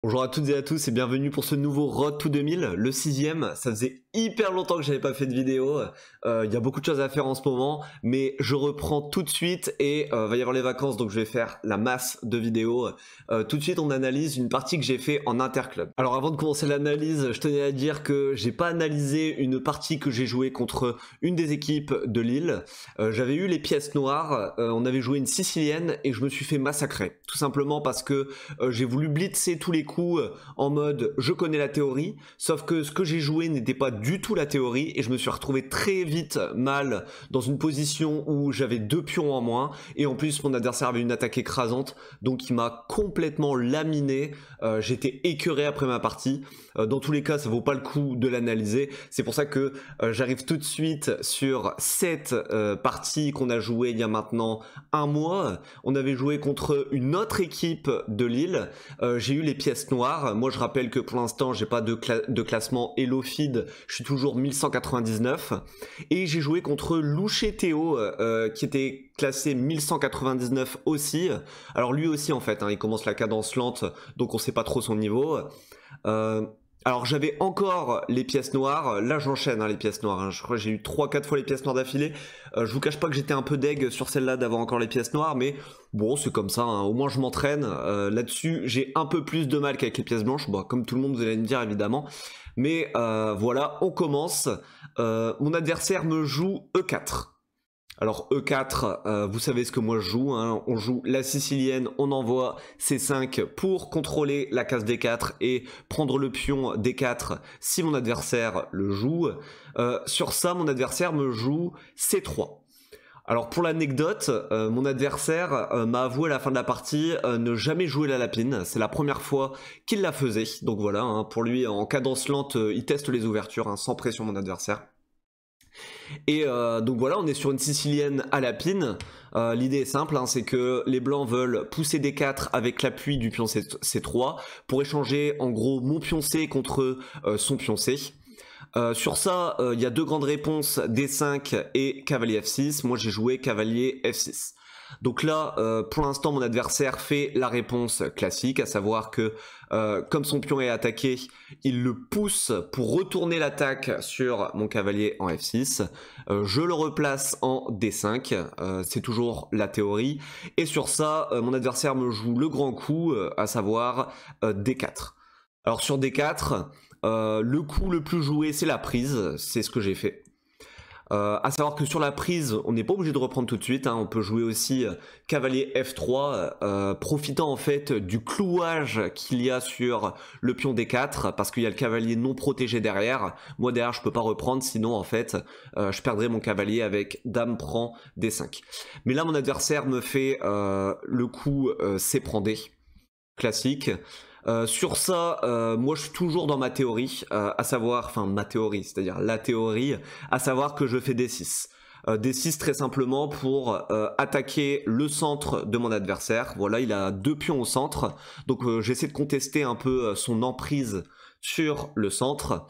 Bonjour à toutes et à tous et bienvenue pour ce nouveau Road to 2000, le sixième. Ça faisait hyper longtemps que j'avais pas fait de vidéo, il y a beaucoup de choses à faire en ce moment, mais je reprends tout de suite et va y avoir les vacances donc je vais faire la masse de vidéos. Tout de suite on analyse une partie que j'ai fait en interclub. Alors avant de commencer l'analyse, je tenais à dire que j'ai pas analysé une partie que j'ai jouée contre une des équipes de Lille. J'avais eu les pièces noires, on avait joué une sicilienne et je me suis fait massacrer. Tout simplement parce que j'ai voulu blitzer tous les coups en mode je connais la théorie, sauf que ce que j'ai joué n'était pas du tout la théorie et je me suis retrouvé très vite mal dans une position où j'avais 2 pions en moins et en plus mon adversaire avait une attaque écrasante donc il m'a complètement laminé. J'étais écœuré après ma partie. Dans tous les cas ça vaut pas le coup de l'analyser, c'est pour ça que j'arrive tout de suite sur cette partie qu'on a jouée il y a maintenant un mois. On avait joué contre une autre équipe de Lille. J'ai eu les pièces noires. Moi je rappelle que pour l'instant j'ai pas de classement Elo Feed, je suis toujours 1199 et j'ai joué contre Louché Théo qui était classé 1199 aussi. Alors lui aussi en fait, hein, il commence la cadence lente donc on sait pas trop son niveau. Alors j'avais encore les pièces noires, là j'enchaîne hein, les pièces noires, hein. Je crois que j'ai eu 3-4 fois les pièces noires d'affilée. Je vous cache pas que j'étais un peu deg sur celle-là d'avoir encore les pièces noires, mais bon c'est comme ça, hein. Au moins je m'entraîne. Là-dessus j'ai un peu plus de mal qu'avec les pièces blanches, bon, comme tout le monde vous allez me dire évidemment. Mais voilà, on commence. Mon adversaire me joue E4. Alors E4, vous savez ce que moi je joue, hein. On joue la sicilienne, on envoie C5 pour contrôler la case D4 et prendre le pion D4 si mon adversaire le joue. Sur ça, mon adversaire me joue C3. Alors pour l'anecdote, mon adversaire m'a avoué à la fin de la partie ne jamais jouer la lapine. C'est la première fois qu'il la faisait. Donc voilà, hein, pour lui en cadence lente, il teste les ouvertures, hein, sans pression mon adversaire. Et donc voilà, on est sur une sicilienne à lapine. L'idée est simple, hein, c'est que les blancs veulent pousser D4 avec l'appui du pion C3 pour échanger en gros mon pion C contre son pion C. Sur ça, il y a deux grandes réponses, D5 et cavalier F6. Moi j'ai joué cavalier F6. Donc là, pour l'instant, mon adversaire fait la réponse classique, à savoir que comme son pion est attaqué, il le pousse pour retourner l'attaque sur mon cavalier en F6. Je le replace en D5, c'est toujours la théorie. Et sur ça, mon adversaire me joue le grand coup, à savoir D4. Alors sur D4, le coup le plus joué, c'est la prise, c'est ce que j'ai fait. À savoir que sur la prise, on n'est pas obligé de reprendre tout de suite, hein. On peut jouer aussi cavalier F3, profitant en fait du clouage qu'il y a sur le pion D4, parce qu'il y a le cavalier non protégé derrière. Moi derrière je peux pas reprendre, sinon en fait je perdrais mon cavalier avec dame prend D5. Mais là mon adversaire me fait le coup C prend D, classique. Sur ça, moi je suis toujours dans ma théorie, à savoir, enfin ma théorie, c'est-à-dire la théorie, à savoir que je fais D6. D6 très simplement pour attaquer le centre de mon adversaire. Voilà, il a 2 pions au centre, donc j'essaie de contester un peu son emprise sur le centre.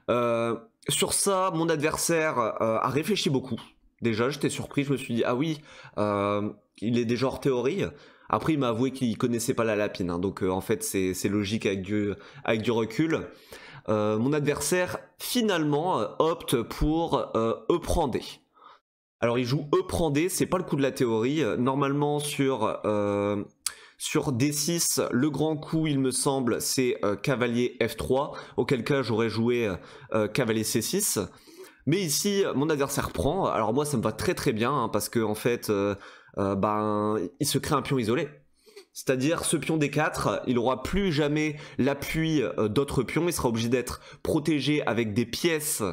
Sur ça, mon adversaire a réfléchi beaucoup. Déjà, j'étais surpris, je me suis dit, ah oui, il est déjà hors théorie. Après, il m'a avoué qu'il connaissait pas la lapine, hein, donc en fait, c'est logique avec du recul. Mon adversaire, finalement, opte pour E prend D. Alors, il joue E prend D, c'est pas le coup de la théorie. Normalement, sur D6, le grand coup, il me semble, c'est cavalier F3, auquel cas j'aurais joué cavalier C6. Mais ici, mon adversaire prend. Alors moi, ça me va très très bien, hein, parce que en fait, il se crée un pion isolé. C'est-à-dire, ce pion D4, il n'aura plus jamais l'appui d'autres pions. Il sera obligé d'être protégé avec des pièces.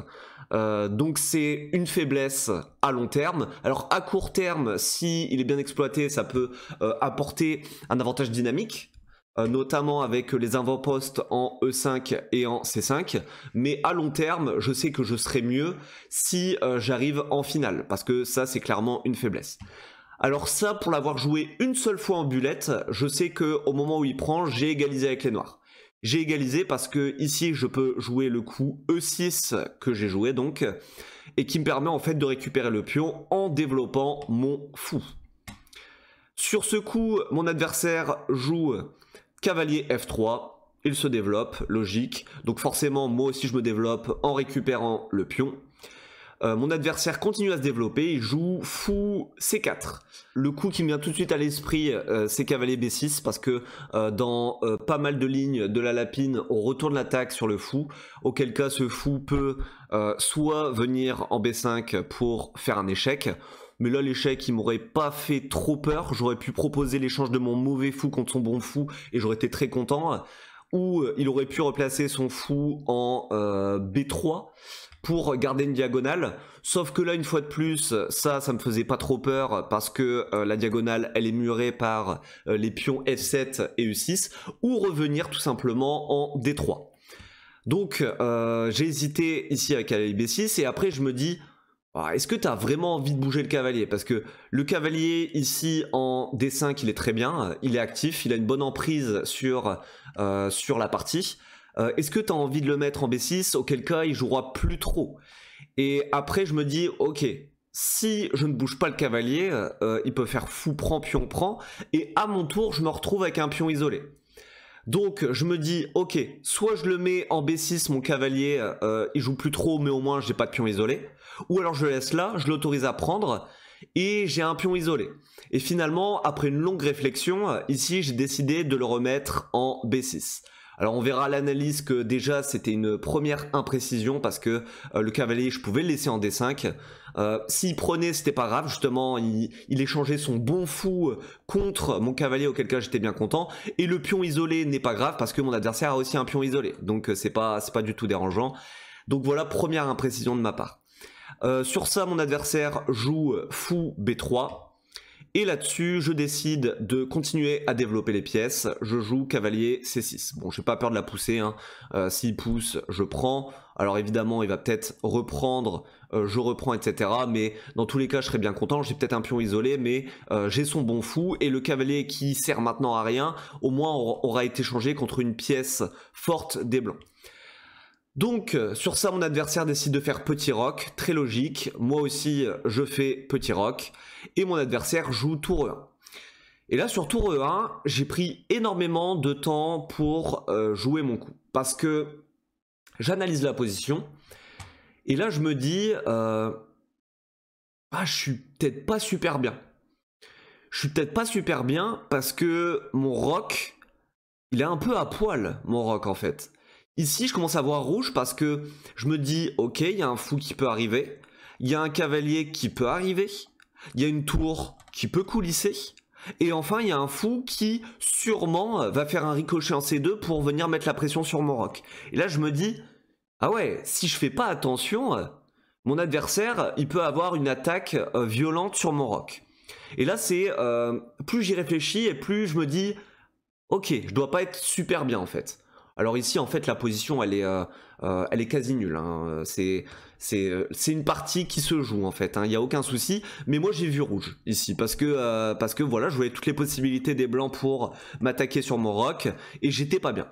Donc c'est une faiblesse à long terme. Alors à court terme, si il est bien exploité, ça peut apporter un avantage dynamique. Notamment avec les avant-postes en E5 et en C5, mais à long terme, je sais que je serai mieux si j'arrive en finale, parce que ça, c'est clairement une faiblesse. Alors ça, pour l'avoir joué une seule fois en bulette, je sais qu'au moment où il prend, j'ai égalisé avec les noirs. J'ai égalisé parce que ici, je peux jouer le coup E6 que j'ai joué donc, et qui me permet en fait de récupérer le pion en développant mon fou. Sur ce coup, mon adversaire joue cavalier F3. il se développe, logique. Donc forcément, moi aussi je me développe en récupérant le pion. Mon adversaire continue à se développer, il joue fou C4. Le coup qui me vient tout de suite à l'esprit, c'est cavalier B6, parce que dans pas mal de lignes de la lapine, on retourne l'attaque sur le fou, auquel cas ce fou peut soit venir en B5 pour faire un échec, mais là l'échec il m'aurait pas fait trop peur, j'aurais pu proposer l'échange de mon mauvais fou contre son bon fou, et j'aurais été très content, ou il aurait pu replacer son fou en B3, pour garder une diagonale, sauf que là une fois de plus ça me faisait pas trop peur parce que la diagonale elle est murée par les pions F7 et E6, ou revenir tout simplement en D3. Donc j'ai hésité ici avec cavalier B6 et après je me dis est-ce que tu as vraiment envie de bouger le cavalier, parce que le cavalier ici en D5 il est très bien, il est actif, il a une bonne emprise sur la partie. Est-ce que tu as envie de le mettre en B6, auquel cas il jouera plus trop. Et après je me dis ok, si je ne bouge pas le cavalier, il peut faire fou prend, pion prend, et à mon tour je me retrouve avec un pion isolé. Donc je me dis ok, soit je le mets en B6, mon cavalier il joue plus trop mais au moins j'ai pas de pion isolé, ou alors je le laisse là, je l'autorise à prendre et j'ai un pion isolé. Et finalement après une longue réflexion, ici j'ai décidé de le remettre en B6. Alors on verra à l'analyse que déjà c'était une première imprécision parce que le cavalier je pouvais le laisser en D5. S'il prenait c'était pas grave, justement il échangeait son bon fou contre mon cavalier, auquel cas j'étais bien content. Et le pion isolé n'est pas grave parce que mon adversaire a aussi un pion isolé, donc c'est pas du tout dérangeant. Donc voilà, première imprécision de ma part. Sur ça mon adversaire joue fou B3. Et là-dessus, je décide de continuer à développer les pièces. Je joue cavalier C6. Bon, j'ai pas peur de la pousser, hein. S'il pousse, je prends. Alors évidemment, il va peut-être reprendre, je reprends, etc. Mais dans tous les cas, je serais bien content. J'ai peut-être un pion isolé, mais j'ai son bon fou. Et le cavalier qui sert maintenant à rien, au moins aura été changé contre une pièce forte des blancs. Donc sur ça mon adversaire décide de faire petit roc, très logique, moi aussi je fais petit roc, et mon adversaire joue tour E1. Et là sur tour E1, j'ai pris énormément de temps pour jouer mon coup, parce que j'analyse la position, et là je me dis, je suis peut-être pas super bien. Je suis peut-être pas super bien parce que mon roc, il est un peu à poil, mon roc en fait. Ici, je commence à voir rouge parce que je me dis, ok, il y a un fou qui peut arriver, il y a un cavalier qui peut arriver, il y a une tour qui peut coulisser, et enfin, il y a un fou qui, sûrement, va faire un ricochet en C2 pour venir mettre la pression sur mon roc. Et là, je me dis, ah ouais, si je fais pas attention, mon adversaire, il peut avoir une attaque violente sur mon roc. Et là, c'est, plus j'y réfléchis et plus je me dis, ok, je dois pas être super bien en fait. Alors ici, en fait, la position, elle est quasi nulle, hein. C'est une partie qui se joue, en fait, hein. Il n'y a aucun souci. Mais moi, j'ai vu rouge, ici, parce que voilà, je voyais toutes les possibilités des blancs pour m'attaquer sur mon roc, et j'étais pas bien.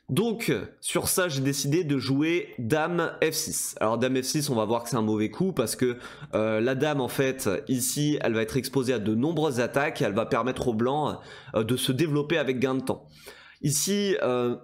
Donc, sur ça, j'ai décidé de jouer Dame F6. Alors, Dame F6, on va voir que c'est un mauvais coup, parce que la Dame, en fait, ici, elle va être exposée à de nombreuses attaques, et elle va permettre aux blancs de se développer avec gain de temps. Ici,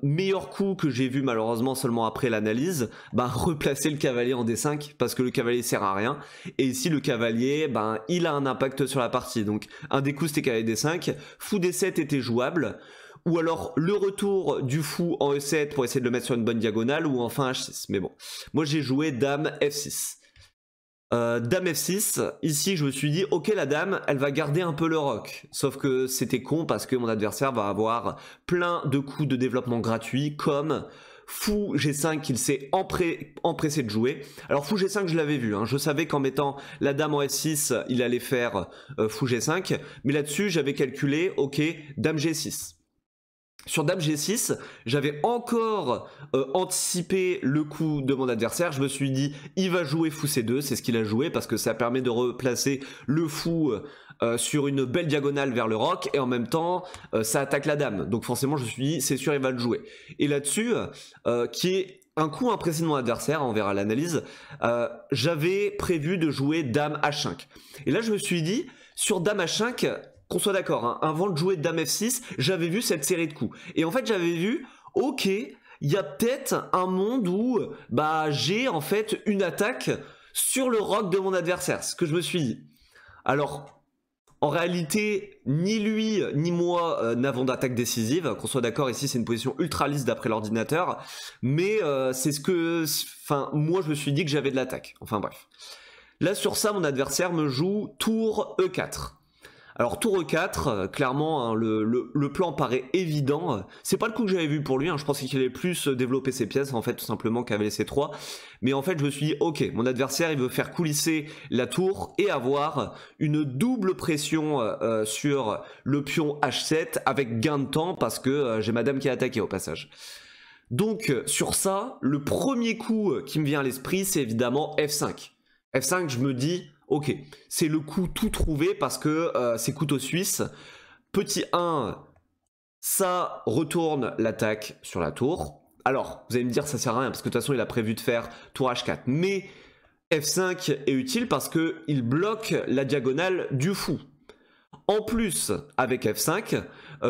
meilleur coup que j'ai vu malheureusement seulement après l'analyse, replacer le cavalier en D5 parce que le cavalier sert à rien. Et ici le cavalier, il a un impact sur la partie. Donc un des coups c'était cavalier D5, fou D7 était jouable. Ou alors le retour du fou en E7 pour essayer de le mettre sur une bonne diagonale, ou enfin H6. Mais bon, moi j'ai joué Dame F6. Dame F6, ici je me suis dit ok, la dame elle va garder un peu le roc, sauf que c'était con parce que mon adversaire va avoir plein de coups de développement gratuits comme fou G5 qu'il s'est empressé de jouer. Alors fou G5 je l'avais vu, hein. Je savais qu'en mettant la dame en F6 il allait faire fou G5, mais là-dessus j'avais calculé ok, dame G6. Sur dame G6, j'avais encore anticipé le coup de mon adversaire. Je me suis dit, il va jouer fou C2, c'est ce qu'il a joué parce que ça permet de replacer le fou sur une belle diagonale vers le roc et en même temps, ça attaque la dame. Donc forcément, je me suis dit, c'est sûr, il va le jouer. Et là-dessus, qui est un coup imprécis de mon adversaire, on verra l'analyse, j'avais prévu de jouer dame H5. Et là, je me suis dit, sur dame H5, qu'on soit d'accord, hein, avant de jouer Dame F6, j'avais vu cette série de coups. Et en fait, j'avais vu, ok, il y a peut-être un monde où bah, j'ai en fait une attaque sur le roc de mon adversaire. Ce que je me suis dit. Alors, en réalité, ni lui ni moi n'avons d'attaque décisive. Qu'on soit d'accord, ici c'est une position ultra lisse d'après l'ordinateur. Mais c'est ce que... Enfin, moi je me suis dit que j'avais de l'attaque. Enfin bref. Là sur ça, mon adversaire me joue tour E4. Alors tour E4, clairement, hein, le plan paraît évident. C'est pas le coup que j'avais vu pour lui, hein. Je pensais qu'il allait plus développer ses pièces, en fait, tout simplement qu'avait les C3. Mais en fait, je me suis dit, ok, mon adversaire, il veut faire coulisser la tour et avoir une double pression sur le pion H7 avec gain de temps parce que j'ai madame qui a attaqué au passage. Donc, sur ça, le premier coup qui me vient à l'esprit, c'est évidemment F5. F5, je me dis... Ok, c'est le coup tout trouvé parce que c'est couteau suisse. Petit 1, ça retourne l'attaque sur la tour. Alors, vous allez me dire ça sert à rien parce que de toute façon il a prévu de faire tour H4. Mais F5 est utile parce qu'il bloque la diagonale du fou. En plus, avec F5,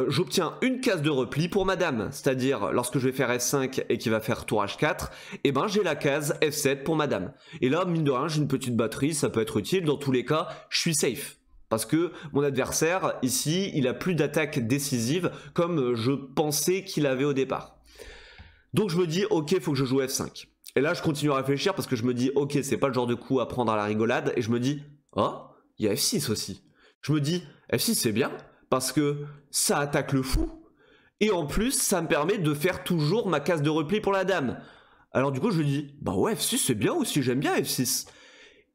j'obtiens une case de repli pour ma dame. C'est-à-dire, lorsque je vais faire F5 et qu'il va faire tour H4, eh ben, j'ai la case F7 pour ma dame. Et là, mine de rien, j'ai une petite batterie, ça peut être utile. Dans tous les cas, je suis safe. Parce que mon adversaire, ici, il a plus d'attaque décisive comme je pensais qu'il avait au départ. Donc je me dis, ok, il faut que je joue F5. Et là, je continue à réfléchir parce que je me dis, ok, c'est pas le genre de coup à prendre à la rigolade. Et je me dis, oh, il y a F6 aussi. Je me dis, F6 c'est bien, parce que ça attaque le fou, et en plus ça me permet de faire toujours ma case de repli pour la dame. Alors du coup je me dis, bah ouais F6 c'est bien aussi, j'aime bien F6.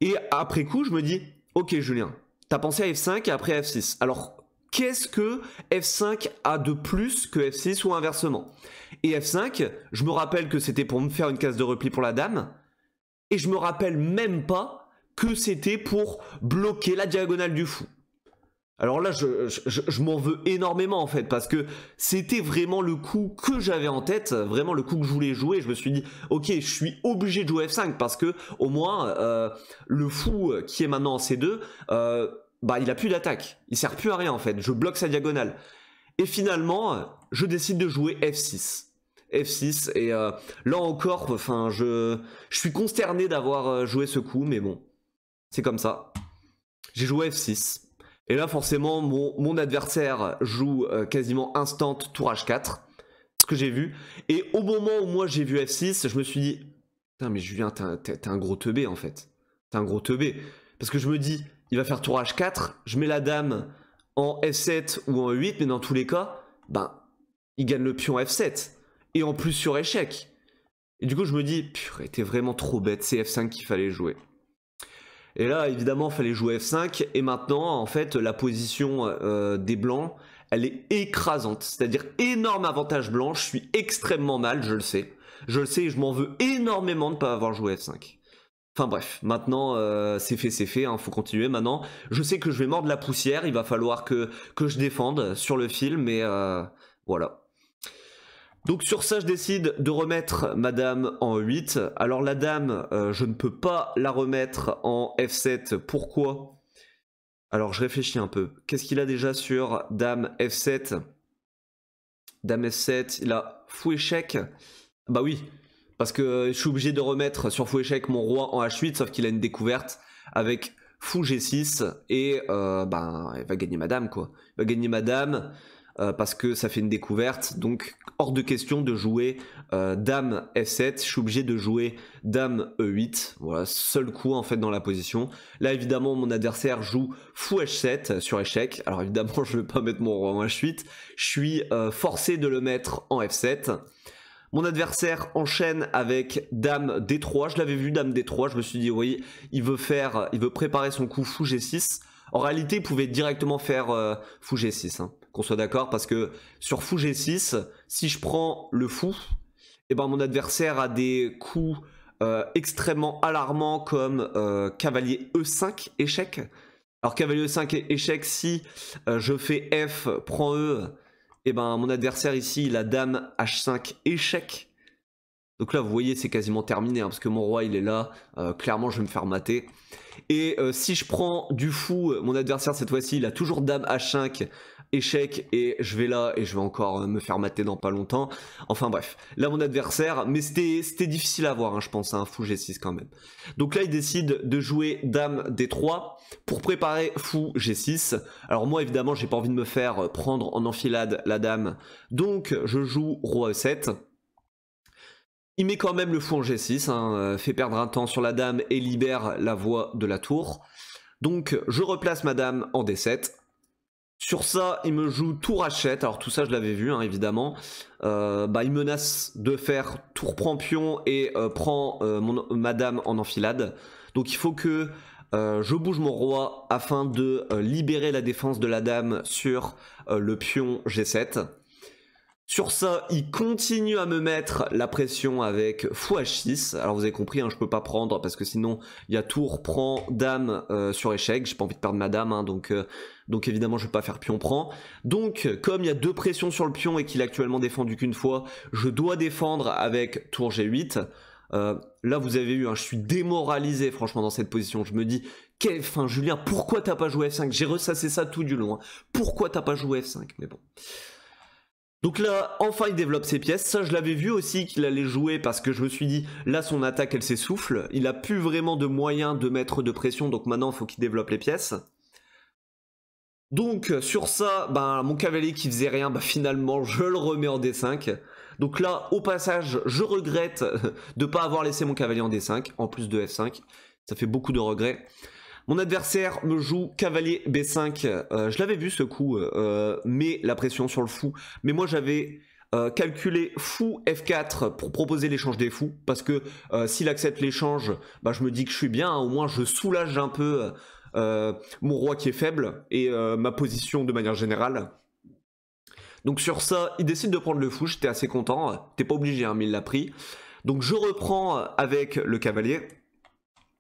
Et après coup je me dis, ok Julien, t'as pensé à F5 et après F6. Alors qu'est-ce que F5 a de plus que F6 ou inversement? Et F5, je me rappelle que c'était pour me faire une case de repli pour la dame, et je me rappelle même pas que c'était pour bloquer la diagonale du fou. Alors là, je m'en veux énormément en fait, parce que c'était vraiment le coup que j'avais en tête, vraiment le coup que je voulais jouer. Je me suis dit, ok, je suis obligé de jouer F5, parce que au moins, le fou qui est maintenant en C2, bah, il a plus d'attaque, il sert plus à rien en fait, je bloque sa diagonale. Et finalement, je décide de jouer F6. F6, et là encore, enfin, je suis consterné d'avoir joué ce coup, mais bon, c'est comme ça. J'ai joué F6. Et là, forcément, mon adversaire joue quasiment instant tour H4, ce que j'ai vu. Et au moment où moi j'ai vu F6, je me suis dit, putain, mais Julien, t'es un gros teubé en fait. T'es un gros teubé. Parce que je me dis, il va faire tour H4, je mets la dame en F7 ou en E8, mais dans tous les cas, ben, il gagne le pion F7. Et en plus sur échec. Et du coup, je me dis, purée, t'es vraiment trop bête, c'est F5 qu'il fallait jouer. Et là, évidemment, il fallait jouer F5. Et maintenant, en fait, la position des blancs, elle est écrasante. C'est-à-dire énorme avantage blanc. Je suis extrêmement mal, je le sais. Je le sais et je m'en veux énormément de ne pas avoir joué F5. Enfin bref, maintenant, c'est fait, hein, faut continuer maintenant. Je sais que je vais mordre la poussière. Il va falloir que je défende sur le fil, mais voilà. Donc sur ça, je décide de remettre ma dame en 8. Alors la dame, je ne peux pas la remettre en F7. Pourquoi? Alors je réfléchis un peu. Qu'est-ce qu'il a déjà sur dame F7? Dame F7, il a fou échec. Bah oui, parce que je suis obligé de remettre sur fou échec mon roi en H8, sauf qu'il a une découverte avec fou G6. Et ben, il va gagner ma dame, quoi. Il va gagner ma dame. Parce que ça fait une découverte, donc hors de question de jouer dame F7, je suis obligé de jouer dame E8, voilà, seul coup en fait dans la position. Là évidemment mon adversaire joue fou H7 sur échec, alors évidemment je ne vais pas mettre mon roi en H8, je suis forcé de le mettre en F7. Mon adversaire enchaîne avec dame D3, je l'avais vu dame D3, je me suis dit oui, il veut préparer son coup fou G6. En réalité, il pouvait directement faire fou G6, hein, qu'on soit d'accord, parce que sur fou G6, si je prends le fou, eh ben mon adversaire a des coups extrêmement alarmants comme cavalier E5 échec. Alors cavalier E5 échec, si je fais F, prend E, eh ben mon adversaire ici, il a dame H5 échec. Donc là, vous voyez, c'est quasiment terminé, hein, parce que mon roi, il est là. Clairement, je vais me faire mater. Et si je prends du fou, mon adversaire, cette fois-ci, il a toujours dame H5, échec, et je vais là, et je vais encore me faire mater dans pas longtemps. Enfin bref, là, mon adversaire, mais c'était difficile à voir, hein, je pense, un fou G6 quand même. Donc là, il décide de jouer dame D3 pour préparer fou G6. Alors moi, évidemment, j'ai pas envie de me faire prendre en enfilade la dame, donc je joue roi E7. Il met quand même le fou en G6, hein, fait perdre un temps sur la dame et libère la voie de la tour. Donc je replace ma dame en D7. Sur ça, il me joue tour H7, alors tout ça je l'avais vu, hein, évidemment. Il menace de faire tour prend pion et prend ma dame en enfilade. Donc il faut que je bouge mon roi afin de libérer la défense de la dame sur le pion G7. Sur ça, il continue à me mettre la pression avec fou H6. Alors vous avez compris, hein, je peux pas prendre parce que sinon il y a tour, prend, dame sur échec. J'ai pas envie de perdre ma dame, hein, donc évidemment je vais pas faire pion prend. Donc comme il y a deux pressions sur le pion et qu'il a actuellement défendu qu'une fois, je dois défendre avec tour G8. Là vous avez vu, hein, je suis démoralisé franchement dans cette position. Je me dis, enfin Julien, pourquoi t'as pas joué F5? J'ai ressassé ça tout du long. Hein. Pourquoi t'as pas joué F5? Mais bon. Donc là, enfin il développe ses pièces, ça je l'avais vu aussi qu'il allait jouer parce que je me suis dit, là son attaque elle s'essouffle, il a plus vraiment de moyens de mettre de pression, donc maintenant il faut qu'il développe les pièces. Donc sur ça, mon cavalier qui faisait rien, finalement je le remets en D5. Donc là, au passage, je regrette de ne pas avoir laissé mon cavalier en D5, en plus de F5, ça fait beaucoup de regrets. Mon adversaire me joue cavalier B5, je l'avais vu ce coup, met la pression sur le fou, mais moi j'avais calculé fou F4 pour proposer l'échange des fous, parce que s'il accepte l'échange, je me dis que je suis bien, hein, au moins je soulage un peu mon roi qui est faible, et ma position de manière générale. Donc sur ça, il décide de prendre le fou, j'étais assez content, t'es pas obligé, hein, mais il l'a pris. Donc je reprends avec le cavalier.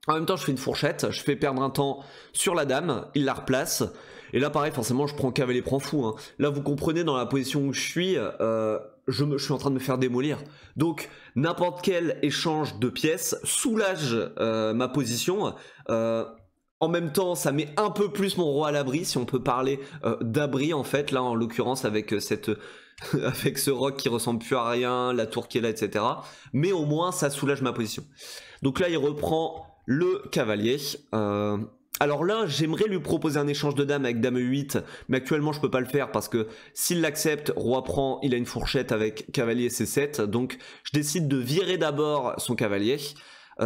En même temps, je fais une fourchette, je fais perdre un temps sur la dame, il la replace. Et là, pareil, forcément, je prends cavalier prend fou. Hein. Là, vous comprenez, dans la position où je suis en train de me faire démolir. Donc, n'importe quel échange de pièces soulage ma position. En même temps, ça met un peu plus mon roi à l'abri, si on peut parler d'abri, en fait, là, en l'occurrence, avec avec ce roc qui ressemble plus à rien, la tour qui est là, etc. Mais au moins, ça soulage ma position. Donc là, il reprend le cavalier. Alors là, j'aimerais lui proposer un échange de dames avec dame E8, mais actuellement je peux pas le faire parce que s'il l'accepte, roi prend, il a une fourchette avec cavalier C7, donc je décide de virer d'abord son cavalier.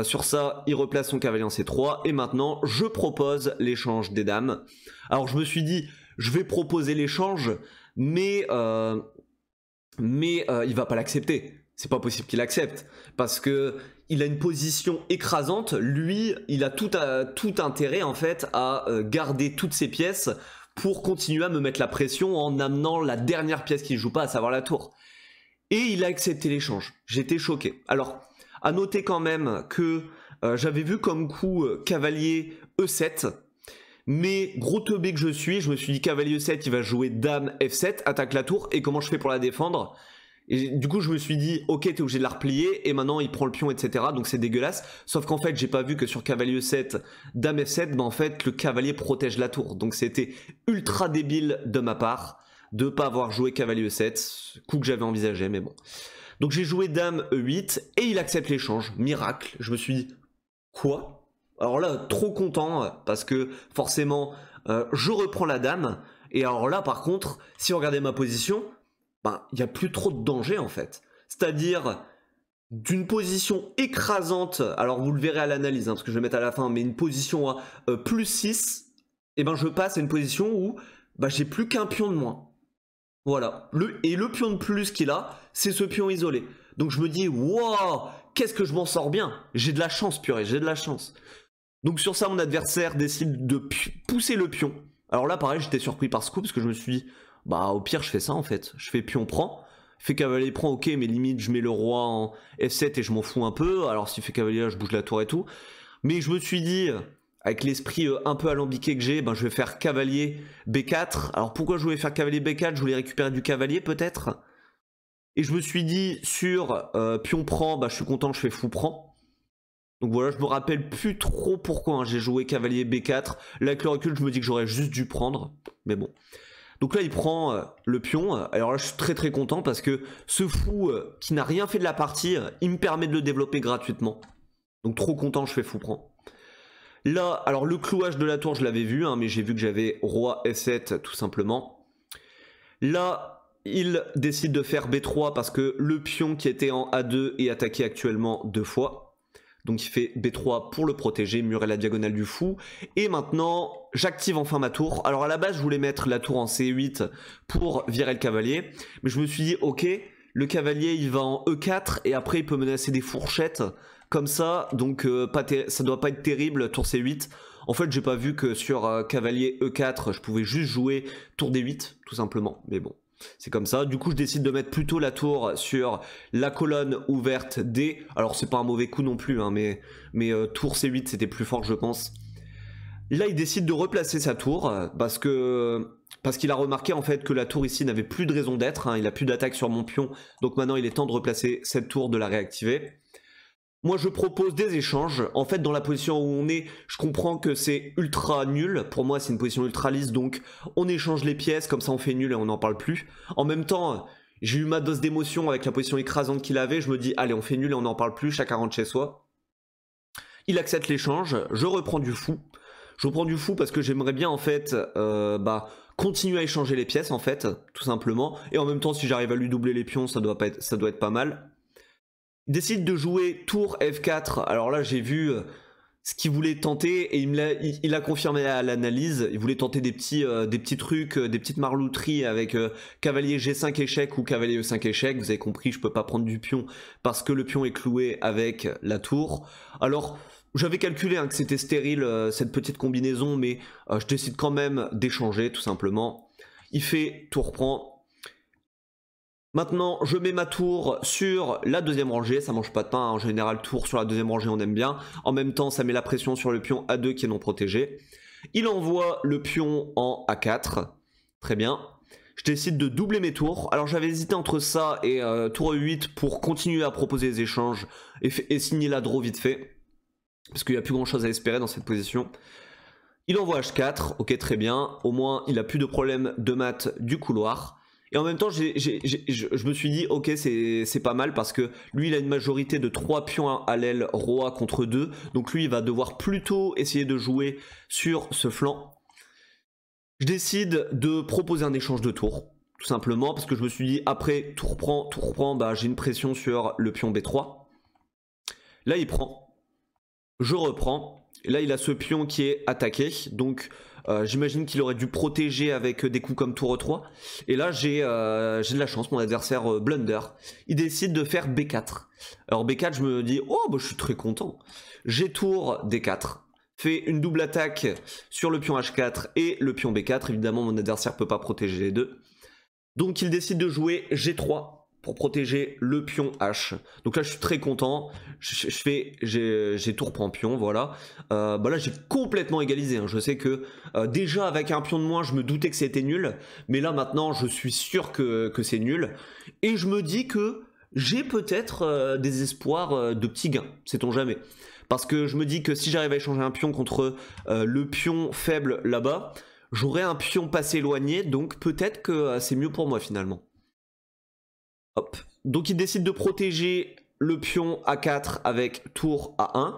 Sur ça, il replace son cavalier en C3, et maintenant je propose l'échange des dames. Alors je me suis dit, je vais proposer l'échange, mais il va pas l'accepter. C'est pas possible qu'il accepte, parce que il a une position écrasante, lui, il a tout intérêt en fait à garder toutes ses pièces pour continuer à me mettre la pression en amenant la dernière pièce qu'il joue pas, à savoir la tour. Et il a accepté l'échange, j'étais choqué. Alors, à noter quand même que j'avais vu comme coup cavalier E7, mais gros teubé que je me suis dit cavalier E7, il va jouer dame F7, attaque la tour, et comment je fais pour la défendre ? Et du coup je me suis dit ok, t'es obligé de la replier, et maintenant il prend le pion, etc. Donc c'est dégueulasse, sauf qu'en fait j'ai pas vu que sur cavalier E7, dame F7, en fait le cavalier protège la tour. Donc c'était ultra débile de ma part de pas avoir joué cavalier E7, coup que j'avais envisagé, mais bon. Donc j'ai joué dame E8 et il accepte l'échange, miracle. Je me suis dit quoi? Alors là, trop content parce que forcément je reprends la dame. Et alors là par contre, si vous regardez ma position, il n'y a plus trop de danger en fait. C'est-à-dire d'une position écrasante, alors vous le verrez à l'analyse, parce que je vais mettre à la fin, mais une position à plus 6, et je passe à une position où j'ai plus qu'un pion de moins. Voilà. Et le pion de plus qu'il a, c'est ce pion isolé. Donc je me dis, waouh, qu'est-ce que je m'en sors bien. J'ai de la chance, purée, j'ai de la chance. Donc sur ça, mon adversaire décide de pousser le pion. Alors là, pareil, j'étais surpris par ce coup, parce que je me suis dit, au pire, je fais ça en fait. Je fais pion prend. Fait cavalier prend, ok, mais limite, je mets le roi en F7 et je m'en fous un peu. Alors s'il fait cavalier là, je bouge la tour et tout. Mais je me suis dit, avec l'esprit un peu alambiqué que j'ai, je vais faire cavalier B4. Alors pourquoi je voulais faire cavalier B4? Je voulais récupérer du cavalier peut-être. Et je me suis dit sur pion prend, bah je suis content, je fais fou prend. Donc voilà, je me rappelle plus trop pourquoi hein, j'ai joué cavalier B4. Là avec le recul, je me dis que j'aurais juste dû prendre, mais bon. Donc là il prend le pion, alors là je suis très très content parce que ce fou qui n'a rien fait de la partie, il me permet de le développer gratuitement. Donc trop content, je fais fou prend. Là, alors le clouage de la tour je l'avais vu, hein, mais j'ai vu que j'avais roi F7 tout simplement. Là, il décide de faire B3 parce que le pion qui était en A2 est attaqué actuellement 2 fois. Donc il fait B3 pour le protéger, murer la diagonale du fou. Et maintenant, j'active enfin ma tour. Alors à la base, je voulais mettre la tour en C8 pour virer le cavalier. Mais je me suis dit, ok, le cavalier il va en E4 et après il peut menacer des fourchettes comme ça. Donc ça doit pas être terrible, tour C8. En fait, j'ai pas vu que sur cavalier E4, je pouvais juste jouer tour D8, tout simplement. Mais bon. C'est comme ça, du coup je décide de mettre plutôt la tour sur la colonne ouverte D. Alors c'est pas un mauvais coup non plus, hein, mais tour C8 c'était plus fort je pense. Là il décide de replacer sa tour parce qu'il a remarqué en fait que la tour ici n'avait plus de raison d'être, hein, il a plus d'attaque sur mon pion, donc maintenant il est temps de replacer cette tour, de la réactiver. Moi je propose des échanges, en fait dans la position où on est, je comprends que c'est ultra nul, pour moi c'est une position ultra lisse, donc on échange les pièces, comme ça on fait nul et on n'en parle plus. En même temps, j'ai eu ma dose d'émotion avec la position écrasante qu'il avait, je me dis allez on fait nul et on n'en parle plus, chacun rentre chez soi. Il accepte l'échange, je reprends du fou. Je reprends du fou parce que j'aimerais bien en fait continuer à échanger les pièces en fait, tout simplement. Et en même temps si j'arrive à lui doubler les pions, ça doit être pas mal. Il décide de jouer tour F4. Alors là, j'ai vu ce qu'il voulait tenter et il a confirmé à l'analyse. Il voulait tenter des petits trucs, des petites marlouteries avec cavalier G5 échec ou cavalier E5 échec. Vous avez compris, je peux pas prendre du pion parce que le pion est cloué avec la tour. Alors, j'avais calculé hein, que c'était stérile cette petite combinaison, mais je décide quand même d'échanger tout simplement. Il fait tour prend. Maintenant, je mets ma tour sur la deuxième rangée, ça mange pas de pain, en général tour sur la deuxième rangée on aime bien. En même temps, ça met la pression sur le pion A2 qui est non protégé. Il envoie le pion en A4, très bien. Je décide de doubler mes tours. Alors j'avais hésité entre ça et tour E8 pour continuer à proposer des échanges et signer la draw vite fait. Parce qu'il n'y a plus grand chose à espérer dans cette position. Il envoie H4, ok très bien, au moins il a plus de problème de mat du couloir. Et en même temps, je me suis dit, ok, c'est pas mal parce que lui, il a une majorité de 3 pions à l'aile roi contre 2. Donc lui, il va devoir plutôt essayer de jouer sur ce flanc. Je décide de proposer un échange de tours, tout simplement, parce que je me suis dit, après, tour prend, bah, j'ai une pression sur le pion B3. Là, il prend. Je reprends. Là, il a ce pion qui est attaqué, donc... j'imagine qu'il aurait dû protéger avec des coups comme tour E3. Et là, j'ai de la chance, mon adversaire blunder. Il décide de faire B4. Alors B4, je me dis, oh, bah, je suis très content. J'ai tour D4. Fait une double attaque sur le pion H4 et le pion B4. Évidemment, mon adversaire ne peut pas protéger les deux. Donc, il décide de jouer G3 pour protéger le pion H. Donc là je suis très content, j'ai tour prend pion, voilà. Bah là j'ai complètement égalisé, hein. Je sais que déjà avec un pion de moins je me doutais que c'était nul, mais là maintenant je suis sûr que c'est nul. Et je me dis que j'ai peut-être des espoirs de petits gains, sait-on jamais. Parce que je me dis que si j'arrive à échanger un pion contre le pion faible là-bas, j'aurai un pion passé éloigné, donc peut-être que c'est mieux pour moi finalement. Hop. Donc il décide de protéger le pion A4 avec tour A1.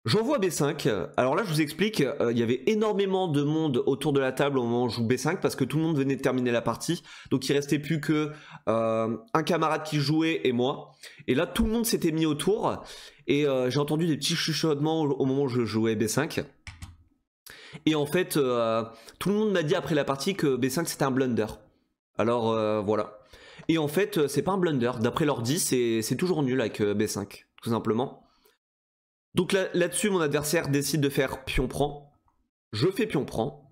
J'envoie B5. Alors là je vous explique, il y avait énormément de monde autour de la table au moment où je joue B5 parce que tout le monde venait de terminer la partie. Donc il restait plus que un camarade qui jouait et moi. Et là tout le monde s'était mis autour et j'ai entendu des petits chuchotements au moment où je jouais B5. Et en fait tout le monde m'a dit après la partie que B5 c'était un blunder. Alors voilà. Et en fait, c'est pas un blunder. D'après l'ordi, c'est toujours nul avec B5, tout simplement. Donc là-dessus, mon adversaire décide de faire pion prend. Je fais pion prend.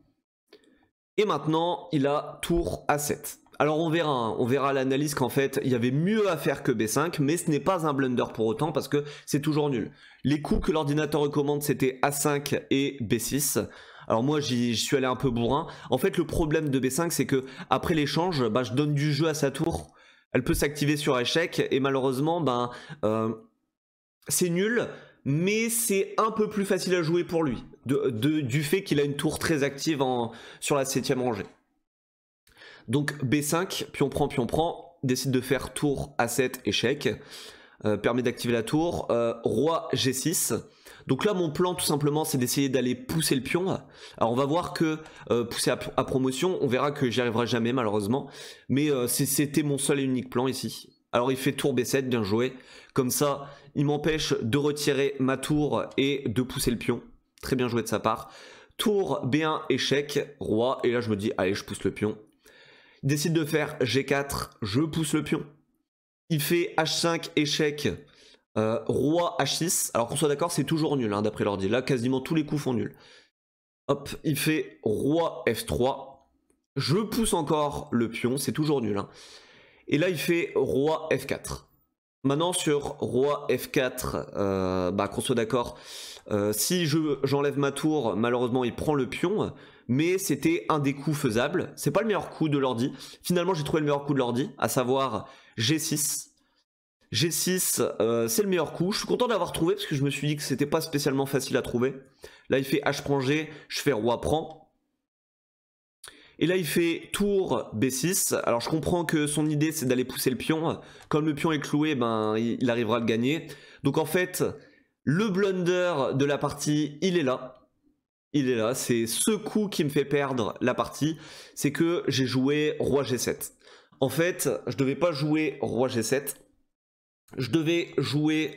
Et maintenant, il a tour A7. Alors on verra, hein, on verra à l'analyse qu'en fait, il y avait mieux à faire que B5, mais ce n'est pas un blunder pour autant parce que c'est toujours nul. Les coups que l'ordinateur recommande, c'était A5 et B6. Alors moi j'y suis allé un peu bourrin. En fait le problème de B5 c'est que après l'échange, bah, je donne du jeu à sa tour. Elle peut s'activer sur échec et malheureusement, ben, c'est nul, mais c'est un peu plus facile à jouer pour lui, du fait qu'il a une tour très active sur la 7ème rangée. Donc B5, pion prend, décide de faire tour A7, échec, permet d'activer la tour, roi G6. Donc là mon plan tout simplement c'est d'essayer d'aller pousser le pion. Alors on va voir que pousser à promotion, on verra que j'y arriverai jamais malheureusement, mais c'était mon seul et unique plan ici. Alors il fait tour B7, bien joué, comme ça il m'empêche de retirer ma tour et de pousser le pion, très bien joué de sa part. Tour B1, échec, roi, et là je me dis allez je pousse le pion. Il décide de faire G4, je pousse le pion. Il fait H5, échec, roi H6. Alors qu'on soit d'accord, c'est toujours nul hein, d'après l'ordi. Là, quasiment tous les coups font nul. Hop, il fait roi F3. Je pousse encore le pion, c'est toujours nul. Hein. Et là, il fait roi F4. Maintenant, sur roi F4, bah, qu'on soit d'accord, si j'enlève ma tour, malheureusement, il prend le pion. Mais c'était un des coups faisables. C'est pas le meilleur coup de l'ordi. Finalement, j'ai trouvé le meilleur coup de l'ordi, à savoir G6. G6, c'est le meilleur coup. Je suis content d'avoir trouvé parce que je me suis dit que c'était pas spécialement facile à trouver. Là, il fait H prend G, je fais roi prend. Et là, il fait tour B6. Alors, je comprends que son idée, c'est d'aller pousser le pion. Comme le pion est cloué, ben, il arrivera à le gagner. Donc, en fait, le blunder de la partie, il est là. Il est là, c'est ce coup qui me fait perdre la partie, c'est que j'ai joué roi G7. En fait, je devais pas jouer roi G7, je devais jouer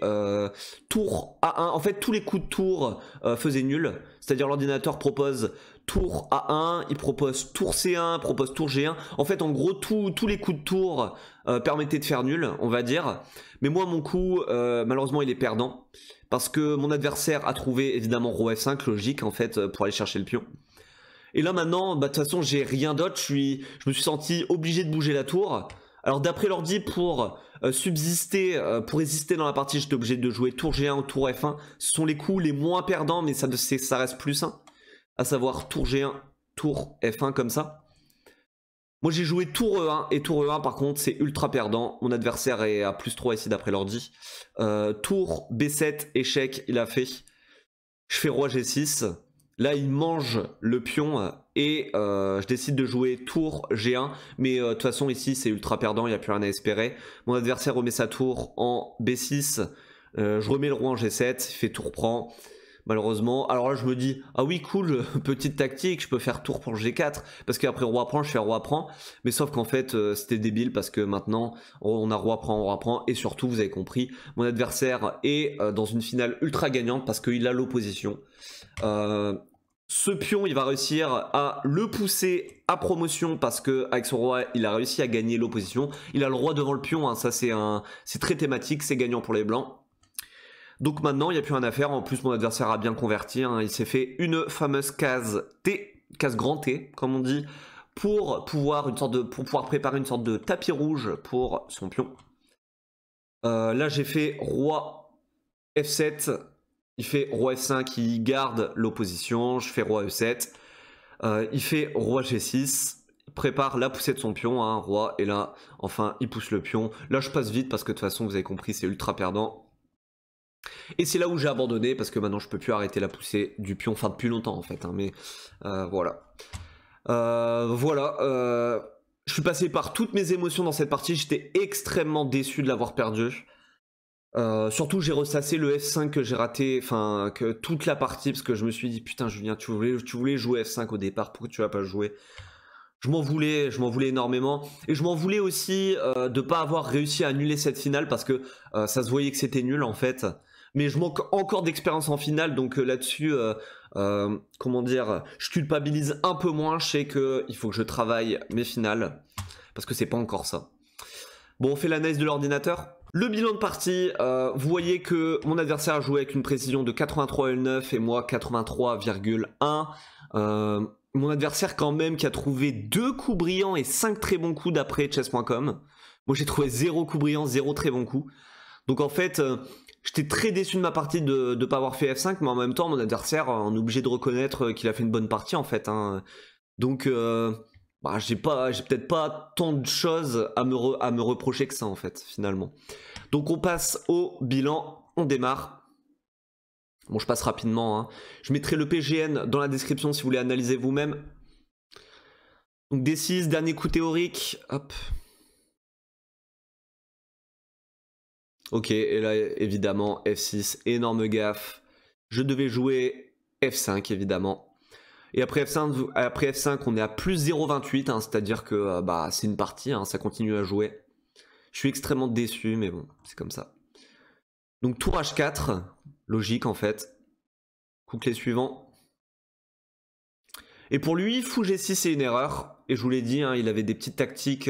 tour A1. En fait, tous les coups de tour faisaient nul, c'est-à-dire l'ordinateur propose tour A1, il propose tour C1, propose tour G1. En fait, en gros, tous les coups de tour permettaient de faire nul, on va dire. Mais moi, mon coup, malheureusement, il est perdant. Parce que mon adversaire a trouvé évidemment roi F5, logique en fait, pour aller chercher le pion. Et là maintenant, bah, de toute façon, j'ai rien d'autre. Je me suis senti obligé de bouger la tour. Alors d'après l'ordi, pour subsister, pour résister dans la partie, j'étais obligé de jouer tour G1 ou tour F1. Ce sont les coups les moins perdants, mais ça reste plus sain. À savoir tour G1, tour F1 comme ça. Moi j'ai joué tour E1 et tour E1 par contre c'est ultra perdant. Mon adversaire est à plus 3 ici d'après l'ordi. Tour B7, échec, il a fait. Je fais roi G6. Là il mange le pion et je décide de jouer tour G1. Mais de toute façon ici c'est ultra perdant, il n'y a plus rien à espérer. Mon adversaire remet sa tour en B6. Je remets le roi en G7, il fait tour prend. Malheureusement, alors là je me dis ah oui cool, petite tactique, je peux faire tour pour G4 parce qu'après roi prend je fais roi prend, mais sauf qu'en fait c'était débile parce que maintenant on a roi prend et surtout vous avez compris mon adversaire est dans une finale ultra gagnante parce qu'il a l'opposition. Ce pion il va réussir à le pousser à promotion parce que avec son roi il a réussi à gagner l'opposition, il a le roi devant le pion, hein, ça c'est très thématique, c'est gagnant pour les blancs. Donc maintenant, il n'y a plus rien à faire. En plus, mon adversaire a bien converti. Hein. Il s'est fait une fameuse case T, case grand T, comme on dit, pour pouvoir préparer une sorte de tapis rouge pour son pion. Là, j'ai fait roi F7. Il fait roi F5, il garde l'opposition. Je fais roi E7. Il fait roi G6. Il prépare la poussée de son pion, hein, roi. Et là, enfin, il pousse le pion. Là, je passe vite parce que de toute façon, vous avez compris, c'est ultra perdant. Et c'est là où j'ai abandonné parce que maintenant je peux plus arrêter la poussée du pion, enfin depuis longtemps en fait, hein, mais voilà. Je suis passé par toutes mes émotions dans cette partie, j'étais extrêmement déçu de l'avoir perdu. Surtout j'ai ressassé le F5 que j'ai raté, enfin que toute la partie parce que je me suis dit putain Julien tu voulais jouer F5 au départ, pourquoi tu vas pas jouer? Je m'en voulais énormément et je m'en voulais aussi de pas avoir réussi à annuler cette finale parce que ça se voyait que c'était nul en fait. Mais je manque encore d'expérience en finale, donc là-dessus, comment dire, je culpabilise un peu moins. Je sais qu'il faut que je travaille mes finales, parce que c'est pas encore ça. Bon, on fait l'analyse de l'ordinateur. Le bilan de partie, vous voyez que mon adversaire a joué avec une précision de 83,9 et moi 83,1. Mon adversaire quand même qui a trouvé 2 coups brillants et 5 très bons coups d'après chess.com. Moi j'ai trouvé 0 coups brillants, 0 très bons coups. Donc en fait... j'étais très déçu de ma partie de ne pas avoir fait F5, mais en même temps, mon adversaire, on est obligé de reconnaître qu'il a fait une bonne partie en fait. Hein. Donc Bah, j'ai peut-être pas tant de choses à me reprocher que ça en fait, finalement. Donc on passe au bilan, on démarre. Bon, je passe rapidement, hein. Je mettrai le PGN dans la description si vous voulez analyser vous-même. Donc D6, dernier coup théorique, hop. Ok, et là évidemment F6, énorme gaffe. Je devais jouer F5 évidemment. Et après F5 on est à plus 0,28, hein, c'est-à-dire que bah, c'est une partie, hein, ça continue à jouer. Je suis extrêmement déçu, mais bon, c'est comme ça. Donc tour H4, logique en fait. Coup clé suivant. Et pour lui, fou G6 c'est une erreur. Et je vous l'ai dit, hein, il avait des petites tactiques.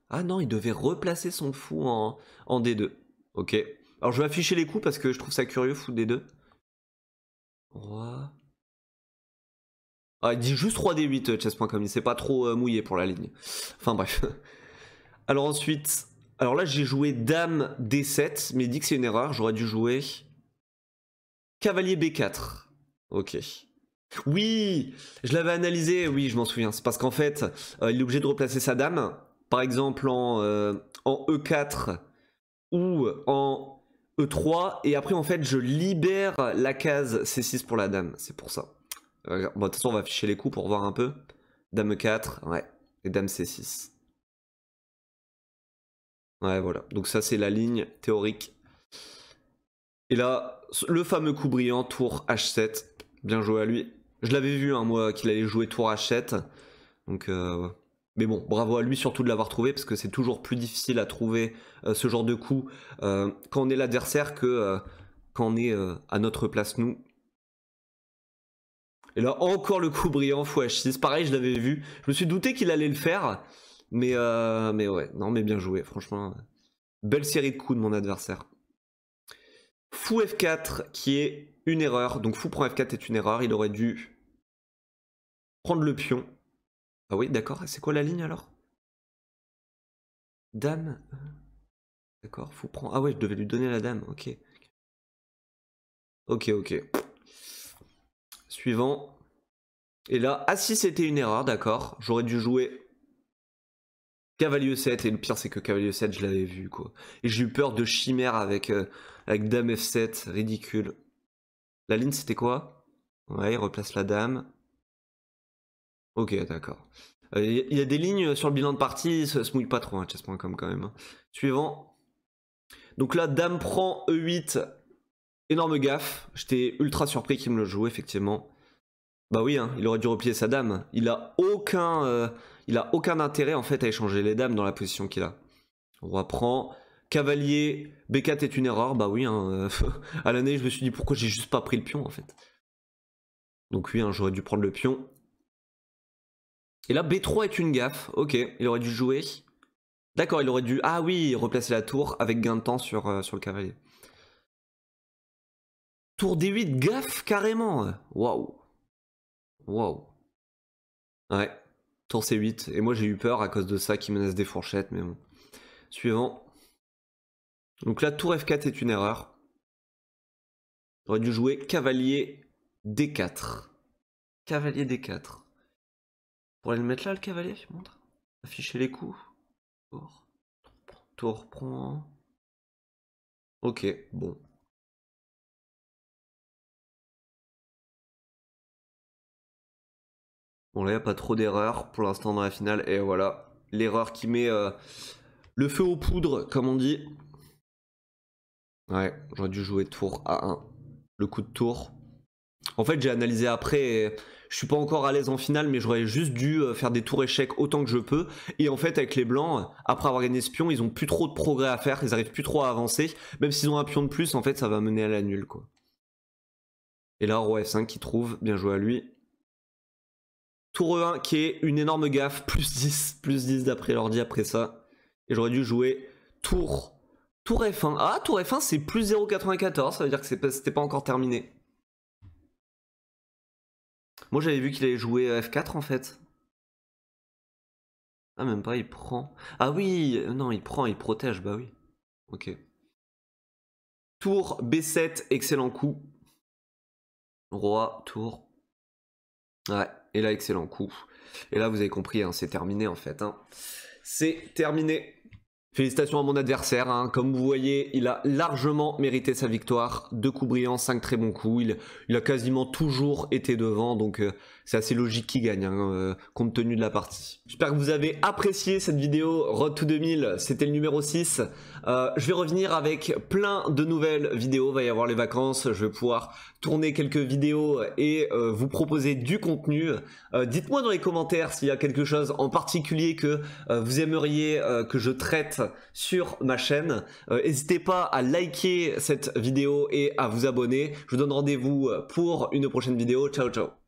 Ah non, il devait replacer son fou en D2. Ok. Alors je vais afficher les coups parce que je trouve ça curieux, fou D2. Roi. Ah, il dit juste 3D8, chess.com, il s'est pas trop mouillé pour la ligne. Enfin bref. Alors ensuite, alors là j'ai joué Dame D7, mais il dit que c'est une erreur, j'aurais dû jouer Cavalier B4. Ok. Oui, je l'avais analysé, oui, je m'en souviens. C'est parce qu'en fait, il est obligé de replacer sa dame, par exemple en E4 ou en E3, et après, en fait, je libère la case C6 pour la dame. C'est pour ça. Bon, de toute façon, on va afficher les coups pour voir un peu. Dame E4, ouais, et dame C6. Ouais, voilà. Donc ça, c'est la ligne théorique. Et là, le fameux coup brillant, tour H7. Bien joué à lui. Je l'avais vu, hein, moi, qu'il allait jouer tour H7. Donc, mais bon, bravo à lui surtout de l'avoir trouvé, parce que c'est toujours plus difficile à trouver ce genre de coup quand on est l'adversaire que quand on est à notre place, nous. Et là, encore le coup brillant, fou H6. Pareil, je l'avais vu. Je me suis douté qu'il allait le faire. Mais ouais, non, mais bien joué, franchement. Belle série de coups de mon adversaire. Fou F4 qui est une erreur. Donc fou prend F4 est une erreur. Il aurait dû prendre le pion. Ah oui, d'accord. C'est quoi la ligne alors? Dame. D'accord, fou prend. Ah ouais, je devais lui donner la dame. Ok. Ok, ok. Suivant. Et là, ah si c'était une erreur, d'accord. J'aurais dû jouer Cavalier 7. Et le pire, c'est que Cavalier 7, je l'avais vu, quoi. Et j'ai eu peur de chimère avec Dame F7. Ridicule. La ligne, c'était quoi? Ouais, il replace la dame. Ok, d'accord. Il y a des lignes sur le bilan de partie, ça se mouille pas trop, hein, chess.com quand même. Suivant. Donc là, dame prend E8. Énorme gaffe. J'étais ultra surpris qu'il me le joue, effectivement. Bah oui, hein, il aurait dû replier sa dame. Il a aucun intérêt en fait à échanger les dames dans la position qu'il a. Roi prend. Cavalier B4 est une erreur. Bah oui, hein, à l'année je me suis dit pourquoi j'ai juste pas pris le pion en fait. Donc oui, hein, j'aurais dû prendre le pion. Et là B3 est une gaffe. Ok, il aurait dû jouer. D'accord, il aurait dû... Ah oui, replacer la tour avec gain de temps sur le cavalier. Tour D8, gaffe carrément. Waouh. Waouh. Ouais. Tour C8. Et moi j'ai eu peur à cause de ça qui menace des fourchettes, mais bon. Suivant. Donc là, tour F4 est une erreur. J'aurais dû jouer cavalier D4. Cavalier D4. Pour aller le mettre là, le cavalier, je montre. Afficher les coups. Tour. Tour prend. Ok, bon. Bon là, il n'y a pas trop d'erreurs pour l'instant dans la finale. Et voilà, l'erreur qui met le feu aux poudres, comme on dit. Ouais, j'aurais dû jouer tour A1. Le coup de tour. En fait, j'ai analysé après, et je suis pas encore à l'aise en finale, mais j'aurais juste dû faire des tours échecs autant que je peux. Et en fait, avec les blancs, après avoir gagné ce pion, ils ont plus trop de progrès à faire, ils arrivent plus trop à avancer. Même s'ils ont un pion de plus, en fait, ça va mener à la nulle, quoi. Et là, roi F5 qui trouve, bien joué à lui. Tour E1 qui est une énorme gaffe, plus 10 d'après l'ordi après ça. Et j'aurais dû jouer tour F1. Ah, tour F1 c'est plus 0,94, ça veut dire que c'était pas encore terminé. Moi j'avais vu qu'il allait jouer F4 en fait. Ah même pas, il prend. Ah oui, non il prend, il protège, bah oui. Ok. Tour B7, excellent coup. Roi, tour. Ouais, Et là, excellent coup. Et là, vous avez compris, hein, c'est terminé en fait. Hein. C'est terminé. Félicitations à mon adversaire, hein. Comme vous voyez, il a largement mérité sa victoire. 2 coups brillants, 5 très bons coups. Il a quasiment toujours été devant, donc c'est assez logique qu'il gagne, hein, compte tenu de la partie. J'espère que vous avez apprécié cette vidéo Road to 2000, c'était le numéro 6. Je vais revenir avec plein de nouvelles vidéos, il va y avoir les vacances, je vais pouvoir tourner quelques vidéos et vous proposer du contenu. Dites-moi dans les commentaires s'il y a quelque chose en particulier que vous aimeriez que je traite sur ma chaîne. N'hésitez pas à liker cette vidéo et à vous abonner. Je vous donne rendez-vous pour une prochaine vidéo. Ciao ciao.